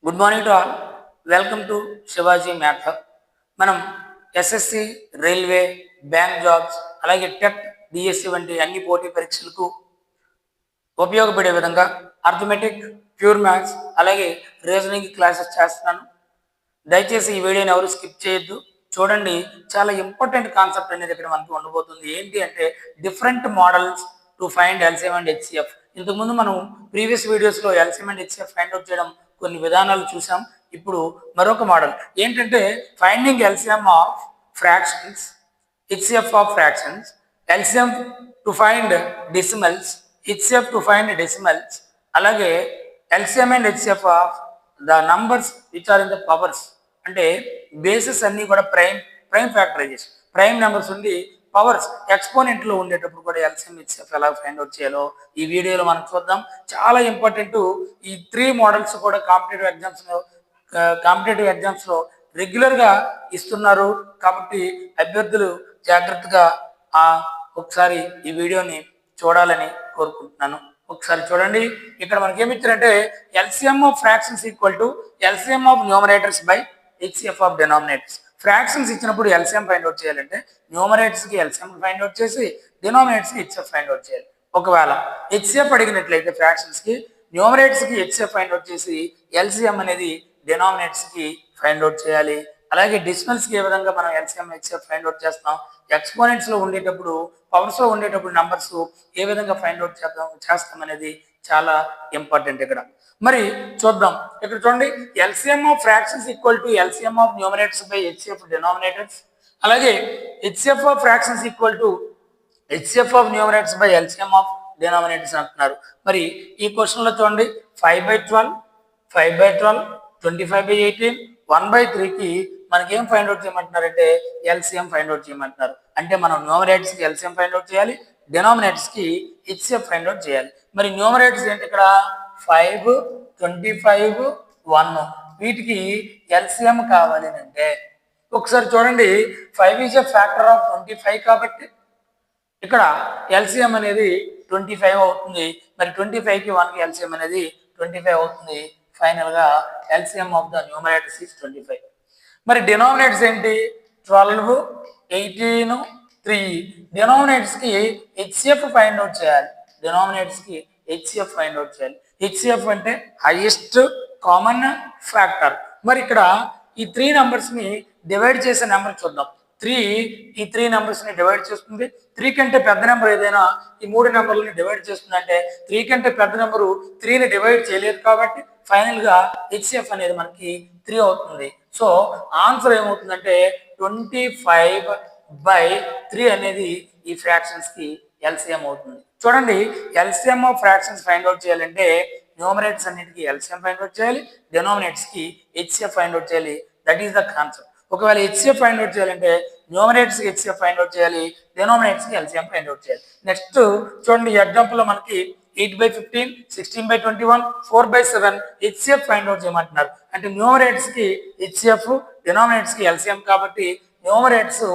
Good morning to all. Welcome to Shivaji math hub. మనం SSC, railway, bank jobs, అలాగే TET, DSC వంటి అన్ని పోటీ పరీక్షలకు ఉపయోగపడే విధంగా అర్థమెటిక్, ప్యూర్ మ్యాథ్స్, అలాగే రీజనింగ్ క్లాసెస్ చేస్తున్నాను. దయచేసి ఈ వీడియోని ఎవరు స్కిప్ చేయొద్దు, చూడండి. చాలా ఇంపార్టెంట్ కాన్సెప్ట్ అనేది ఇక్కడ మనకు ఉండబోతుంది. ఏంటి అంటే different models to find LCM and HCF. ఇంతకుముందు మనం ప్రీవియస్ వీడియోస్లో LCM and HCF find out చేయడం కొన్ని విధానాలు చూసాం. ఇప్పుడు మరొక మోడల్ ఏంటంటే finding LCM of fractions, HCF of fractions, LCM to find decimals, HCF to find decimals, అలాగే LCM and HCF of the numbers which are in the powers. అంటే bases అన్ని కూడా ప్రైమ్ ఫ్యాక్టరైజేషన్, ప్రైమ్ నెంబర్స్ ఉండి powers exponent లో ఉండేటప్పుడు కూడా LCM HCF ఎలా find out చేయాలో ఈ వీడియోలో మనం చూద్దాం. చాలా ఇంపార్టెంట్. ఈ 3 మోడల్స్ కూడా కాంపిటేటివ్ ఎగ్జామ్స్ లో రెగ్యులర్ గా ఇస్తున్నారు. కాబట్టి అభ్యర్థులు జాగ్రత్తగా ఒకసారి ఈ వీడియోని చూడాలని కోరుకుంటున్నాను. ఒకసారి చూడండి. ఇక్కడ మనకి ఏమి ఇచ్చారంటే LCM of fractions equal to LCM of numerators by HCF of denominators. Fractions ఇచ్చినప్పుడు ఎల్సిఎం ఫైండ్ అవుట్ చేయాలంటే న్యూమరేటర్స్ కి ఎల్సిఎం ఫైండ్ అవుట్ చేసి డినామినేటర్స్ కి హెచ్సిఎఫ్ ఫైండ్ అవుట్ చేయాలి. ఒకవేళ హెచ్సిఎఫ్ అడిగినట్లయితే ఫ్రాక్షన్స్ కి న్యూమరేటర్స్ కి హెచ్సిఎఫ్ ఫైండ్ అవుట్ చేసి ఎల్సిఎం అనేది డినామినేటర్స్ కి ఫైండ్ అవుట్ చేయాలి. అలాగే డెసిమల్స్ కి ఏ విధంగా మనం ఎల్సిఎం హెచ్సిఎఫ్ ఫైండ్ అవుట్ చేస్తాం, ఎక్స్పోనెంట్స్ లో ఉండేటప్పుడు, పవర్స్ లో ఉండేటప్పుడు నంబర్స్ ఏ విధంగా ఫైండ్ అవుట్ చేస్తాం అనేది చాలా ఇంపార్టెంట్ ఇక్కడ. మరి చూద్దాం. ఇక్కడ చూడండి, LCM of fractions equal to LCM of numerators by HCF denominators, అలాగే HCF of fractions equal to HCF of numerators by LCM of denominators అంటున్నారు. మరి ఈ క్వశ్చన్ లో చూడండి 5/12, 5/12, 25/18, 1/3కి మనకి ఏం ఫైండ్ అవుట్ చేయమంటున్నారంటే ఎల్సిఎం ఫైండ్ అవుట్ చేయమంటున్నారు. అంటే మనం న్యూమరేటర్స్ కి ఎల్సిఎం ఫైండ్ అవుట్ చేయాలి, డినామినేటర్స్ కి హెచ్సిఎఫ్ ఫైండ్ అవుట్ చేయాలి. మరి న్యూమరేటర్స్ ఏంటి ఇక్కడ 5, 25, 1, వీటికి ఎల్సిఎం కావాలి అంటే ఒకసారి చూడండి. 5 ఈజ్ ఎ ఫ్యాక్టర్ ఆఫ్ 25 కాబట్టి ఇక్కడ ఎల్సిఎం అనేది 25 అవుతుంది. మరి 25కి 1కి ఎల్సిఎం అనేది 25 అవుతుంది. ఫైనల్ గా LCM of the numerators is 25. మరి డినామినేటర్స్ ఏంటి 12, 18, 3. డినామినేటర్స్ కి హెచ్సిఎఫ్ ఫైండ్ అవుట్ చేయాలి, డినామినేటర్స్ కి హెచ్సిఎఫ్ ఫైండ్ అవుట్ చేయాలి. హెచ్సిఎఫ్ అంటే హైయెస్ట్ కామన్ ఫ్యాక్టర్. మరి ఇక్కడ ఈ 3 నంబర్స్ ని డివైడ్ చేసే నెంబర్ చూద్దాం. 3 ఈ 3 నంబర్స్ ని డివైడ్ చేస్తుంది. 3 కంటే పెద్ద నెంబర్ ఏదైనా ఈ 3 నెంబర్లని డివైడ్ చేస్తుంది. అంటే 3 కంటే పెద్ద నెంబరు 3ని డివైడ్ చేయలేదు కాబట్టి ఫైనల్ గా హెచ్సిఎఫ్ అనేది మనకి 3 అవుతుంది. సో ఆన్సర్ ఏమవుతుందంటే 25/3 అనేది ఈ ఫ్రాక్షన్స్ కి ఎల్సిఎం అవుతుంది. చూడండి, LCM of fractions find out చేయాలంటే న్యూమరేటర్స్ అన్నిటికీ ఎల్సిఎం ఫైండ్ అవుట్ చేయాలి, డినామినేటర్స్ కి హెచ్సిఎఫ్ ఫైండ్ అవుట్ చేయాలి. That is the concept. ఒకవేళ హెచ్సిఎఫ్ ఫైండ్ అవుట్ చేయాలంటే న్యూమరేటర్స్ కి హెచ్సిఎఫ్ ఫైండ్ అవుట్ చేయాలి, డినామినేటర్స్ కి ఎల్సిఎం ఫైండ్ అవుట్ చేయాలి. నెక్స్ట్ చూడండి, ఎగ్జాంపుల్ లో మనకి 8/15, 16/21, 4/7 హెచ్సిఎఫ్ ఫైండ్ అవుట్ చేయమంటున్నారు. అంటే న్యూమరేటర్స్ కి హెచ్సిఎఫ్, డినామినేటర్స్ కి ఎల్సిఎం కాబట్టి న్యూమరేటర్స్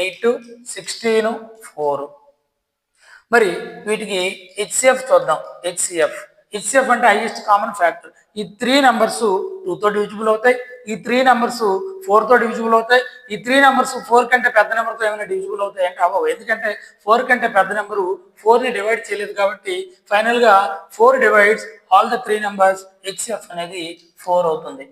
8, 16, 4. మరి వీటికి హెచ్సిఎఫ్ చూద్దాం. హెచ్సిఎఫ్ అంటే హైయెస్ట్ కామన్ ఫ్యాక్టర్. ఈ 3 నంబర్స్ 2తో డివిజిబుల్ అవుతాయి, ఈ 3 నంబర్స్ 4తో డివిజిబుల్ అవుతాయి, ఈ 3 నంబర్స్ 4 కంటే పెద్ద నెంబర్తో ఏమైనా డివిజిబుల్ అవుతాయి అంటే అవ్వవు. ఎందుకంటే 4 కంటే పెద్ద నెంబరు 4ని డివైడ్ చేయలేదు కాబట్టి ఫైనల్ గా 4 divides all the 3 numbers. HCF అనేది 4 అవుతుంది.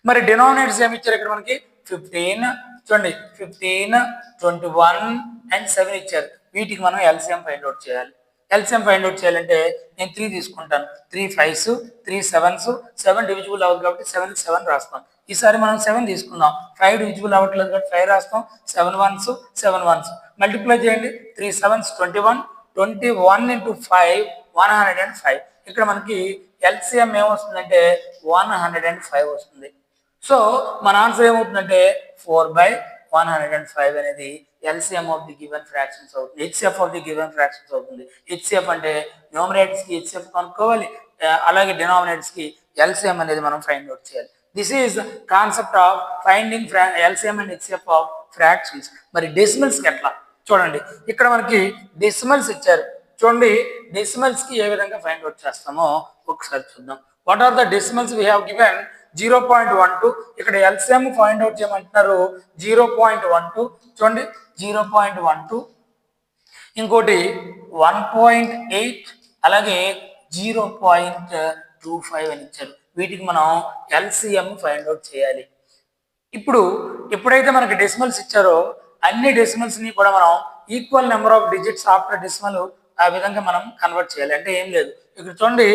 మరి డినామినేటర్స్ ఏమి ఇచ్చారు ఇక్కడ మనకి 15, చూడండి 15, 21 అండ్ 7 ఇచ్చారు. వీటికి మనం ఎల్సిఎం ఫైండ్ అవుట్ చేయాలి. ఎల్సిఎం ఫైండ్ అవుట్ చేయాలంటే నేను 3 తీసుకుంటాను. 3 5s, 3 7s, 7 డివిజిబుల్ అవ్వదు కాబట్టి 7కి 7 రాస్తాం. ఈసారి మనం 7 తీసుకుందాం. 5 డివిజిబుల్ అవ్వట్లేదు కాబట్టి 5 రాస్తాం. 7 1s, 7 1s మల్టిప్లై చేయండి. 3 7s 21, 21 into 5 105. ఇక్కడ మనకి ఎల్సిఎం ఏమొస్తుందంటే 105 వస్తుంది. సో మన ఆన్సర్ ఏమవుతుందంటే 4/105 అనేది LCM of the given fractions అవుతుంది, HCF of the given fractions అవుతుంది. హెచ్సిఎఫ్ అంటే న్యూమరేటర్స్ కి హెచ్సిఎఫ్ కనుక్కోవాలి, అలాగే డినామినేటర్స్ కి ఎల్సిఎం అనేది మనం ఫైండ్ అవుట్ చేయాలి. This is concept of finding LCM and HCF of fractions. మరి డెసిమల్స్ కి ఎట్లా చూడండి. ఇక్కడ మనకి డెసిమల్స్ ఇచ్చారు. చూడండి, డెసిమల్స్ కి ఏ విధంగా ఫైండ్ అవుట్ చేస్తామో ఒకసారి చూద్దాం. What are the decimals we have given 0.12. ఇక్కడ ఎల్సిఎం ఫైండ్ అవుట్ చేయమంటున్నారు 0.12. చూడండి 0.12, ఇంకోటి 1.8, అలాగే 0.25 అని ఇచ్చారు. వీటికి మనం ఎల్సిఎం ఫైండ్ అవుట్ చేయాలి. ఇప్పుడు ఎప్పుడైతే మనకి డెసిమల్స్ ఇచ్చారో అన్ని డెసిమల్స్ ని కూడా మనం equal number of digits after decimal ఆ విధంగా మనం కన్వర్ట్ చేయాలి. అంటే ఏం లేదు, ఇక్కడ చూడండి,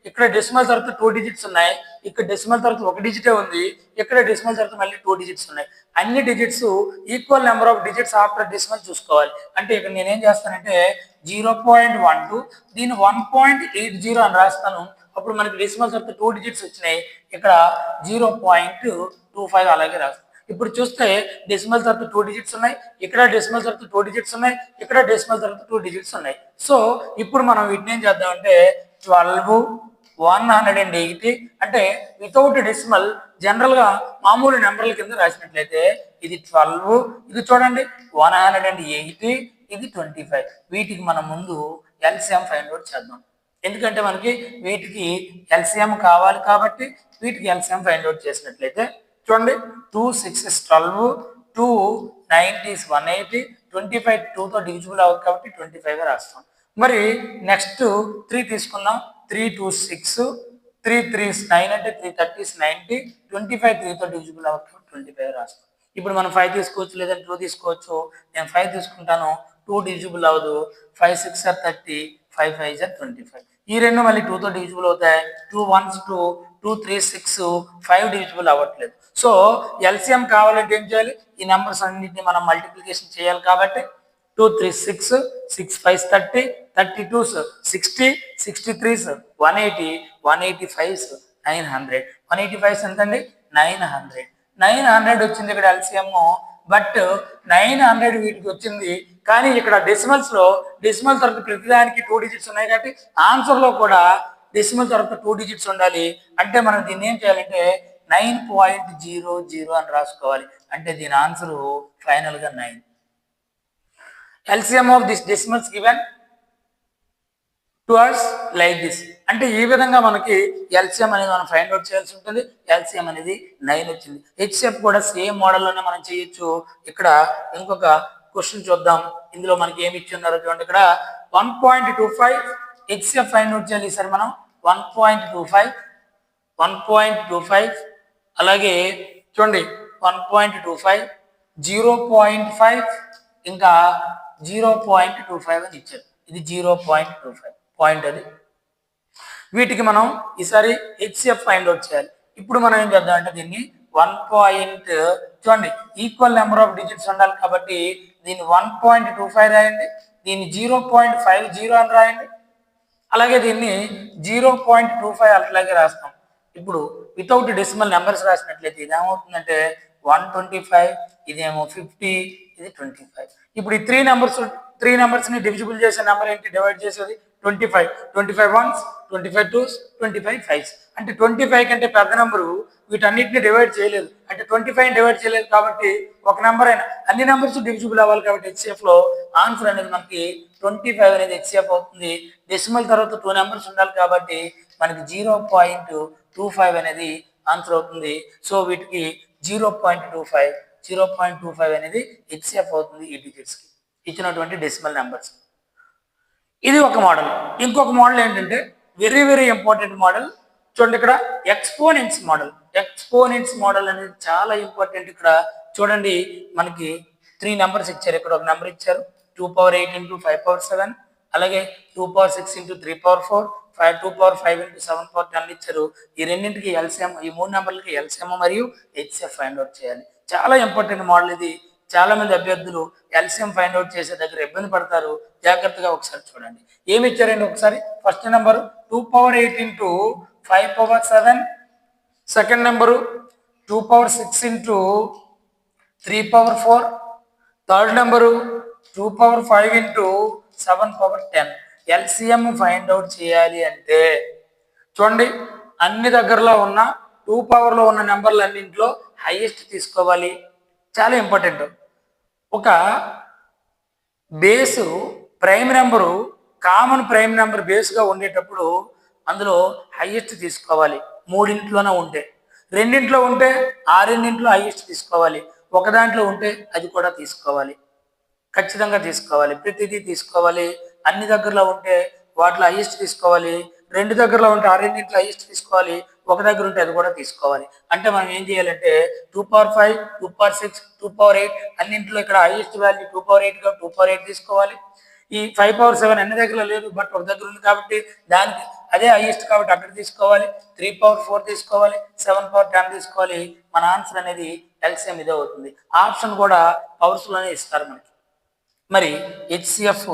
ఇక్కడ డెసిమల్ తర్వాత 2 డిజిట్స్ ఉన్నాయి, ఇక్కడ డెసిమల్ తర్వాత 1 డిజిటే ఉంది, ఇక్కడ డెసిమల్ తర్వాత మళ్ళీ 2 డిజిట్స్ ఉన్నాయి. అన్ని digits equal number of digits after decimal చూసుకోవాలి. అంటే ఇక్కడ నేనేం చేస్తానంటే 0.12 దీన్ని 1.80 అని రాస్తాను. అప్పుడు మనకి డెసిమల్ తర్వాత 2 డిజిట్స్ వచ్చినాయి, ఇక్కడ 0.25 అలాగే రాస్తాను. ఇప్పుడు చూస్తే డెసిమల్ తర్వాత 2 డిజిట్స్ ఉన్నాయి, ఇక్కడ డెసిమల్ తర్వాత 2 డిజిట్స్ ఉన్నాయి, ఇక్కడ డెసిమల్ తర్వాత 2 డిజిట్స్ ఉన్నాయి. సో ఇప్పుడు మనం వీటిని ఏం చేద్దామంటే 12, 180 అంటే వితౌట్ డెసిమల్ జనరల్ గా మామూలు నెంబర్ల కింద రాసినట్లయితే ఇది 12, ఇది చూడండి 180, ఇది 25. వీటికి మనం ముందు ఎల్సిఎం ఫైండ్ అవుట్ చేద్దాం. ఎందుకంటే మనకి వీటికి ఎల్సిఎం కావాలి కాబట్టి వీటికి ఎల్సిఎం ఫైండ్ అవుట్ చేసినట్లయితే చూడండి 2 6 12, 2 9 180, 25 2తో డివిజిబుల్ అవ్వదు కాబట్టి 25 రాస్తాం. మరి నెక్స్ట్ 3 తీసుకుందాం. 3 2 6, 3 3 9 అంటే 3 30 90, 25 3తో డివిజిబుల్ అవ్వదు కాబట్టి 25 రాస్తాం. ఇప్పుడు మనం 5 తీసుకోవచ్చు, లేదంటే 2 తీసుకోవచ్చు. నేను 5 తీసుకుంటాను, 2 డివిజిబుల్ అవ్వదు. 5 6 are 30, 5 5 are 25. ఈ రెండు మళ్ళీ 2తో డివిజిబుల్ అవుతాయి. 2 1 2, 2 3 6, 5 డివిజిబుల్ అవ్వట్లేదు. సో ఎల్సిఎం కావాలంటే ఏం చేయాలి, ఈ నెంబర్స్ అన్నింటినీ మనం మల్టిప్లికేషన్ చేయాలి. కాబట్టి 2 3 6, 6 5 30, 32 60, 63 180, 185 900. 185 ఎంతండి 900 వచ్చింది ఇక్కడ ఎల్సిఎం. బట్ 900 వీటికి వచ్చింది, కానీ ఇక్కడ డెసిమల్స్ లో డెసిమల్ తర్వాత ప్రతిదానికి 2 డిజిట్స్ ఉన్నాయి కాబట్టి ఆన్సర్ లో కూడా డెసిమల్ తర్వాత 2 డిజిట్స్ ఉండాలి. అంటే మనం దీన్ని ఏం చేయాలంటే 9.00 అని రాసుకోవాలి. అంటే దీని ఆన్సర్ ఫైనల్ గా 9. LCM of this decimals given to us like this. అంటే ఈ విధంగా మనకి ఎల్సిఎం అనేది మనం ఫైండ్ అవుట్ చేయాల్సి ఉంటుంది. ఎల్సిఎం అనేది 9 వచ్చింది. హెచ్సిఎఫ్ కూడా సేమ్ మోడల్లోనే మనం చేయొచ్చు. ఇక్కడ ఇంకొక క్వశ్చన్ చూద్దాం. ఇందులో మనకి ఏమి ఇచ్చున్నారో చూడండి. ఇక్కడ 1.25 హెచ్సిఎఫ్ ఫైండ్ అవుట్ చేయాలి. ఈసారి మనం 1.25 అలాగే చూడండి 1.25, 0.5 ఇంకా 0.25 అని ఇచ్చారు. ఇది 0.25 పాయింట్ అది. వీటికి మనం ఈసారి హెచ్సిఎఫ్ ఫైండ్ అవుట్ చేయాలి. ఇప్పుడు మనం ఏం చేద్దాం అంటే దీన్ని 1. చూడండి ఈక్వల్ నెంబర్ ఆఫ్ డిజిట్స్ ఉండాలి కాబట్టి దీన్ని 1.25 రాయండి, దీన్ని 0.50 అని రాయండి, అలాగే దీన్ని 0.25 అట్లాగే రాస్తాం. ఇప్పుడు వితౌట్ డెసిమల్ నెంబర్స్ రాసినట్లయితే ఇది ఏమవుతుందంటే 125, ఇదేమో 50, ఇది 25. ఇప్పుడు ఈ 3 నెంబర్స్ ని డివిజిబుల్ చేసే నెంబర్ ఏంటి, డివైడ్ చేసేది 25. 25 1s, 25 2s, 25 5s. అంటే 25 కంటే పెద్ద నెంబరు వీటన్నిటిని డివైడ్ చేయలేదు. అంటే 25 డివైడ్ చేయలేదు కాబట్టి ఒక నెంబర్ అయినా అన్ని నెంబర్స్ డివిజిబుల్ అవ్వాలి కాబట్టి హెచ్సిఎఫ్ లో ఆన్సర్ అనేది మనకి 25 అనేది హెచ్సిఎఫ్ అవుతుంది. డెసిమల్ తర్వాత 2 నెంబర్స్ ఉండాలి కాబట్టి మనకి 0.25 అనేది ఆన్సర్ అవుతుంది. సో వీటికి 0.25 అనేది హెచ్సిఎఫ్ అవుతుంది ఈ డిజిట్స్ కి ఇచ్చినటువంటి డెసిమల్ నెంబర్స్. ఇది ఒక మోడల్. ఇంకొక మోడల్ ఏంటంటే వెరీ వెరీ ఇంపార్టెంట్ మోడల్. చూడండి ఇక్కడ ఎక్స్పోనెంట్స్ మోడల్. ఎక్స్పోనెంట్స్ మోడల్ అనేది చాలా ఇంపార్టెంట్. ఇక్కడ చూడండి మనకి 3 నెంబర్స్ ఇచ్చారు. ఇక్కడ ఒక నెంబర్ ఇచ్చారు 2 power 8 into 5 power 7, అలాగే 2 power 6 into 3 power 4, 2 power 5 into 7 power 10 ఇచ్చారు. ఈ రెండింటికి ఎల్సిఎం, ఈ 3 నెంబర్లకి ఎల్సిఎం మరియు హెచ్సిఎఫ్ ఫైండ్ అవుట్ చేయాలి. చాలా ఇంపార్టెంట్ మోడల్ ఇది. చాలా మంది అభ్యర్థులు ఎల్సిఎం ఫైండ్ అవుట్ చేసే దగ్గర ఇబ్బంది పడతారు. జాగ్రత్తగా ఒకసారి చూడండి. ఏమి ఇచ్చారండి ఒకసారి. First number 2 power 8 into 5 power 7, second number 2 power 6 into 3 power 4, third number 2 power 5 into 7 power 10. LCM find out చేయాలి అంటే చూడండి అన్ని దగ్గరలో ఉన్న 2 పవర్లో ఉన్న నెంబర్లు అన్నింటిలో హైయెస్ట్ తీసుకోవాలి. చాలా ఇంపార్టెంట్. ఒక base prime number common prime number బేస్గా ఉండేటప్పుడు అందులో హైయెస్ట్ తీసుకోవాలి. 3 ఉంటే రెండింట్లో ఉంటే ఆ రెండింట్లో హైయెస్ట్ తీసుకోవాలి, ఒక దాంట్లో ఉంటే అది కూడా తీసుకోవాలి, ఖచ్చితంగా తీసుకోవాలి, ప్రతిదీ తీసుకోవాలి. అన్ని దగ్గరలో ఉంటే వాటిలో హైయెస్ట్ తీసుకోవాలి, రెండు దగ్గరలో ఉంటే ఆ రెండింటిలో హైయెస్ట్ తీసుకోవాలి, ఒక దగ్గర ఉంటే అది కూడా తీసుకోవాలి. అంటే మనం ఏం చేయాలంటే 2 పవర్ 5, 2 పవర్ 6, 2 పవర్ 8 అన్నింటిలో ఇక్కడ హైయెస్ట్ వాల్యూ 2 పవర్ 8 గా 2 పవర్ 8 తీసుకోవాలి. ఈ 5 పవర్ 7 అన్ని దగ్గర లేదు, బట్ ఒక దగ్గర ఉంది కాబట్టి దానికి అదే హైయెస్ట్ కాబట్టి అక్కడ తీసుకోవాలి. 3 పవర్ 4 తీసుకోవాలి, 7 పవర్ 10 తీసుకోవాలి. మన ఆన్సర్ అనేది ఎల్సిఎం ఇదే అవుతుంది. ఆప్షన్ కూడా పవర్స్ లోనే ఇస్తారు మనకి. మరి హెచ్సిఎఫ్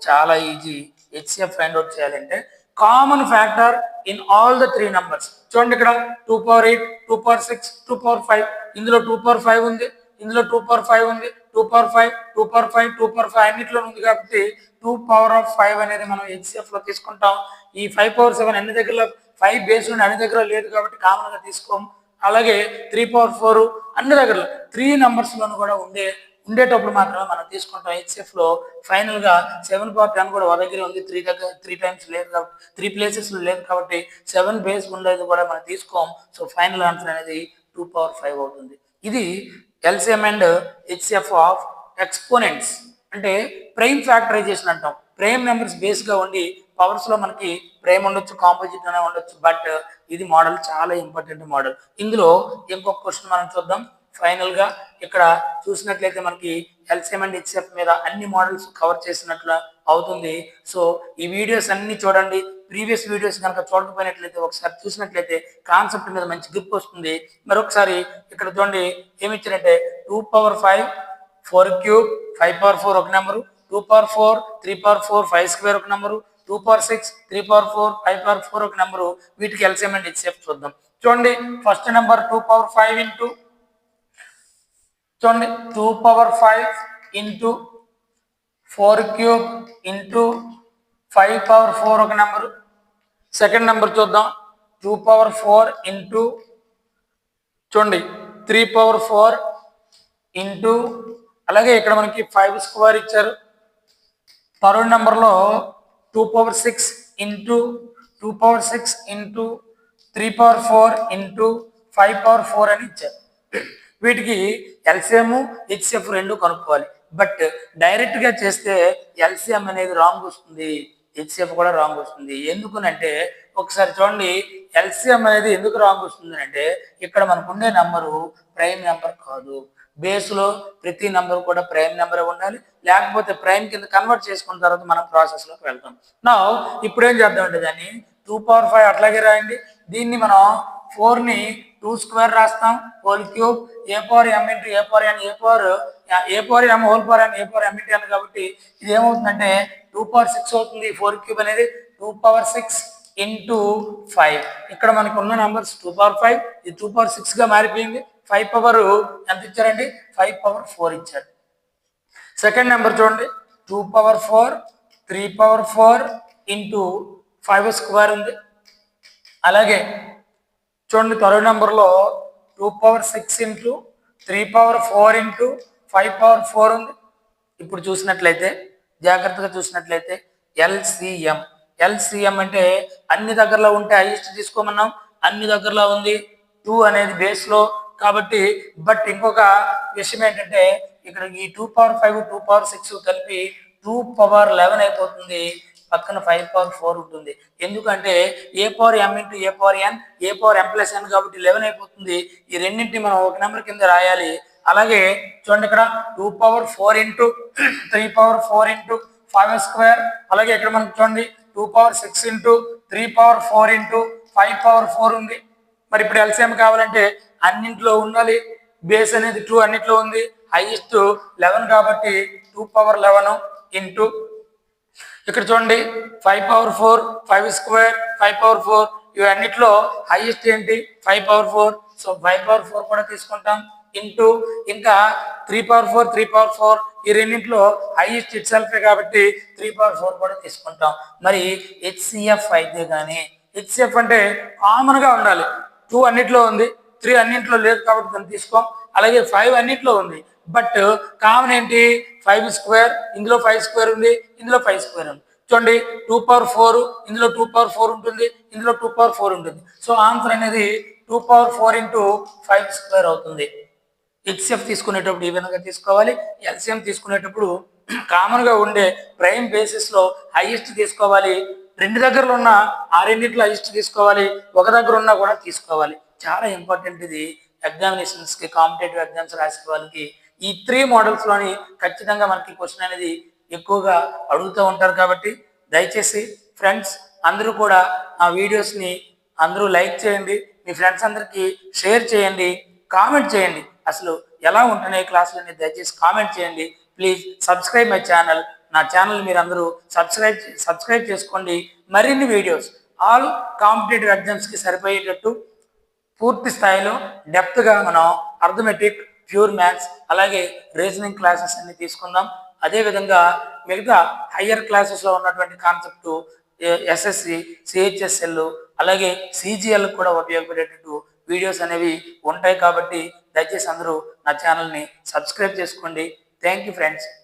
చాలా ఈజీ. హెచ్సిఎఫ్ ఫైండ్ అవుట్ చేయాలంటే common factor in all the 3 numbers. చూడండి ఇక్కడ 2 పవర్ 8, 2 పవర్ 6, 2 పవర్ 5. ఇందులో 2 పవర్ 5 ఉంది, ఇందులో 2 పవర్ 5 ఉంది, 2 పవర్ 5, 2 పవర్ 5, 2 పవర్ 5 అన్నిట్లో ఉంది కాబట్టి 2 పవర్ 5 అనేది మనం హెచ్సిఎఫ్ లో తీసుకుంటాం. ఈ 5 పవర్ 7 అన్ని దగ్గర 5 బేస్ ఉండి అన్ని దగ్గర లేదు కాబట్టి కామన్ గా తీసుకోం. అలాగే 3 పవర్ 4 అన్ని దగ్గర 3 నంబర్స్ లోను కూడా ఉండేటప్పుడు మాత్రమే మనం తీసుకుంటాం. హెచ్సిఎఫ్ లో ఫైనల్ గా 7 పవర్ 10 కూడా ఒక దగ్గర ఉంది, 3 టైమ్స్ లేదు కాబట్టి 3 ప్లేసెస్ లో లేదు కాబట్టి 7 బేస్ ఉండేది కూడా మనం తీసుకోం. సో ఫైనల్ ఆన్సర్ అనేది 2 పవర్ 5 అవుతుంది. ఇది LCM and HCF of exponents. అంటే ప్రైమ్ ఫ్యాక్టరైజేషన్ అంటాం. ప్రైమ్ నెంబర్స్ బేస్ గా ఉండి పవర్స్ లో మనకి ప్రైమ్ ఉండొచ్చు, కాంపోజిట్ అనే ఉండొచ్చు, బట్ ఇది మోడల్ చాలా ఇంపార్టెంట్ మోడల్. ఇందులో ఇంకొక క్వశ్చన్ మనం చూద్దాం. ఫైనల్ గా ఇక్కడ చూసినట్లయితే మనకి ఎల్సిఎం అండ్ హెచ్సిఎఫ్ మీద అన్ని మోడల్స్ కవర్ చేసినట్లు అవుతుంది. సో ఈ వీడియోస్ అన్ని చూడండి. ప్రీవియస్ వీడియోస్ కనుక చూడకపోయినట్లయితే ఒకసారి చూసినట్లయితే కాన్సెప్ట్ మీద మంచి గ్రిప్ వస్తుంది. మరొకసారి ఇక్కడ చూడండి ఏమి ఇచ్చారంటే 2 పవర్ 5, 4 క్యూబ్, 5 పవర్ 4 ఒక నెంబరు, 2 పవర్ 4, 3 పవర్ 4, 5 స్క్వేర్ ఒక నెంబరు, 2 పవర్ 6, 3 పవర్ 4, 5 పవర్ 4 ఒక నెంబరు. వీటికి ఎల్సిఎం అండ్ హెచ్సిఎఫ్ చూద్దాం. చూడండి ఫస్ట్ నెంబర్ 2 పవర్ 5 ఇంటూ చూడండి 2 power 5 into 4 cube into 5 power 4 ఒక నెంబరు. సెకండ్ నెంబర్ చూద్దాం 2 పవర్ 4 ఇంటూ చూడండి 3 పవర్ 4 ఇంటూ అలాగే ఇక్కడ మనకి 5 స్క్వేర్ ఇచ్చారు. థర్డ్ నెంబర్లో 2 power 6 into 2 power 6 into 3 power 4 into 5 power 4 అని ఇచ్చారు. వీటికి ఎల్సిఎం హెచ్సిఎఫ్ రెండు కనుక్కోవాలి. బట్ డైరెక్ట్ గా చేస్తే ఎల్సిఎం అనేది రాంగ్ వస్తుంది, హెచ్సిఎఫ్ కూడా రాంగ్ వస్తుంది. ఎందుకనంటే ఒకసారి చూడండి ఎల్సిఎం అనేది ఎందుకు రాంగ్ వస్తుంది అంటే ఇక్కడ మనకు ఉండే నంబరు ప్రైమ్ నెంబర్ కాదు. బేస్ లో ప్రతి నెంబర్ కూడా ప్రైమ్ నెంబర్ ఉండాలి, లేకపోతే ప్రైమ్ కింద కన్వర్ట్ చేసుకున్న తర్వాత మనం ప్రాసెస్ లోకి వెళ్తాం. నా ఇప్పుడు ఏం చేద్దామంటే దాన్ని 2 పవర్ 5 అట్లాగే రాయండి. దీన్ని మనం 4ని 2 స్క్వేర్ రాస్తాం, హోల్ క్యూబ్, ఏ పవర్ ఎం ఇంటూ ఏ పవర్ ఎన్, ఏ పవర్ ఎం హోల్ పవర్ ఎన్, ఏ పవర్ ఎం ఇంటూ ఎన్ కాబట్టి ఇది ఏమవుతుందంటే 2 పవర్ 6 అవుతుంది. 4 క్యూబ్ అనేది 2 పవర్ 6 ఇంటూ 5. ఇక్కడ మనకు ఉన్న నంబర్స్ 2 పవర్ 5, ఇది 2 పవర్ 6 గా మారిపోయింది. 5 పవర్ ఎంత ఇచ్చారండి, 5 పవర్ 4 ఇచ్చారు. సెకండ్ నెంబర్ చూడండి 2 పవర్ 4, 3 పవర్ 4 ఇంటూ 5 స్క్వేర్ ఉంది. అలాగే చూడండి థర్డ్ నెంబర్లో 2 power 6 into 3 power 4 into 5 power 4 ఉంది. ఇప్పుడు చూసినట్లయితే జాగ్రత్తగా చూసినట్లయితే ఎల్సిఎం అంటే అన్ని దగ్గరలో ఉంటే హైయెస్ట్ తీసుకోమన్నాం, అన్ని దగ్గరలో ఉంది. 2 అనేది బేస్ లో కాబట్టి. బట్ ఇంకొక విషయం ఏంటంటే ఇక్కడ ఈ 2 పవర్ 5, 2 పవర్ 6 కలిపి 2 పవర్ 11 అయిపోతుంది. పక్కన 5 పవర్ 4 ఉంటుంది. ఎందుకంటే ఏ పవర్ ఎం ఇంటూ ఏ పవర్ ఎన్, ఏ పవర్ ఎం ప్లస్ ఎన్ కాబట్టి 11 అయిపోతుంది. ఈ రెండింటిని మనం ఒక నెంబర్ కింద రాయాలి. అలాగే చూడండి ఇక్కడ 2 power 4 into 3 power 4 into 5 square. అలాగే ఇక్కడ మనకు చూడండి 2 power 6 into 3 power 4 into 5 power 4 ఉంది. మరి ఇప్పుడు ఎల్సిఎం కావాలంటే అన్నింటిలో ఉండాలి. బేస్ అనేది 2 అన్నింటిలో ఉంది, హైయెస్ట్ 11 కాబట్టి 2 పవర్ 11 ఇంటూ ఇక్కడ చూడండి 5 పవర్ 4, 5 స్క్వేర్, 5 పవర్ 4 ఇవి అన్నిట్లో హైయెస్ట్ ఏంటి 5 పవర్ 4. సో 5 పవర్ 4 కూడా తీసుకుంటాం. ఇంటూ ఇంకా 3 పవర్ 4, 3 పవర్ 4 ఈ రెండింటిలో హైయెస్ట్ ఇట్ సెల్ఫే కాబట్టి 3 పవర్ 4 కూడా తీసుకుంటాం. మరి హెచ్సిఎఫ్ అయితే కానీ హెచ్సిఎఫ్ అంటే కామన్ గా ఉండాలి. 2 అన్నిట్లో ఉంది, 3 అన్నింటిలో లేదు కాబట్టి దాన్ని తీసుకోం. అలాగే 5 అన్నింటిలో ఉంది, బట్ కామన్ ఏంటి 5 స్క్వేర్, ఇందులో 5 స్క్వేర్ ఉంది, ఇందులో 5 స్క్వేర్ ఉంది. చూడండి 2 పవర్ 4 ఇందులో 2 పవర్ 4 ఉంటుంది, ఇందులో 2 పవర్ 4 ఉంటుంది. సో ఆన్సర్ అనేది 2 power 4 into 5 square అవుతుంది. హెచ్సిఎఫ్ తీసుకునేటప్పుడు ఈ విధంగా తీసుకోవాలి. ఎల్సిఎం తీసుకునేటప్పుడు కామన్గా ఉండే ప్రైమ్ బేసిస్లో హైయెస్ట్ తీసుకోవాలి. రెండు దగ్గరలో ఉన్న ఆ రెండింటిలో హైయెస్ట్ తీసుకోవాలి. ఒక దగ్గర ఉన్నా కూడా తీసుకోవాలి. చాలా ఇంపార్టెంట్ ఇది ఎగ్జామినేషన్స్కి, కాంపిటేటివ్ ఎగ్జామ్స్ రాసే వాళ్ళకి. ఈ 3 మోడల్స్లోని ఖచ్చితంగా మనకి క్వశ్చన్ అనేది ఎక్కువగా అడుగుతూ ఉంటారు. కాబట్టి దయచేసి ఫ్రెండ్స్ అందరూ కూడా ఆ వీడియోస్ని అందరూ లైక్ చేయండి, మీ ఫ్రెండ్స్ అందరికీ షేర్ చేయండి, కామెంట్ చేయండి. అసలు ఎలా ఉంటున్నాయి క్లాసులు అనేది దయచేసి కామెంట్ చేయండి. Please subscribe my channel. నా ఛానల్ మీరు అందరూ సబ్స్క్రైబ్ చేసుకోండి. మరిన్ని వీడియోస్ ఆల్ కాంపిటేటివ్ ఎగ్జామ్స్కి సరిపోయేటట్టు పూర్తి స్థాయిలో డెప్త్గా మనం అర్థమెటిక్, ప్యూర్ మ్యాథ్స్, అలాగే రీజనింగ్ క్లాసెస్ అన్ని తీసుకుందాం. అదేవిధంగా మిగతా హయ్యర్ క్లాసెస్లో ఉన్నటువంటి కాన్సెప్ట్ ఎస్ఎస్సి, సిహెచ్ఎస్ఎల్, అలాగే సిజిఎల్ కూడా ఉపయోగపడేటట్టు వీడియోస్ అనేవి ఉంటాయి. కాబట్టి దయచేసి అందరూ నా ఛానల్ని సబ్స్క్రైబ్ చేసుకోండి. Thank you friends.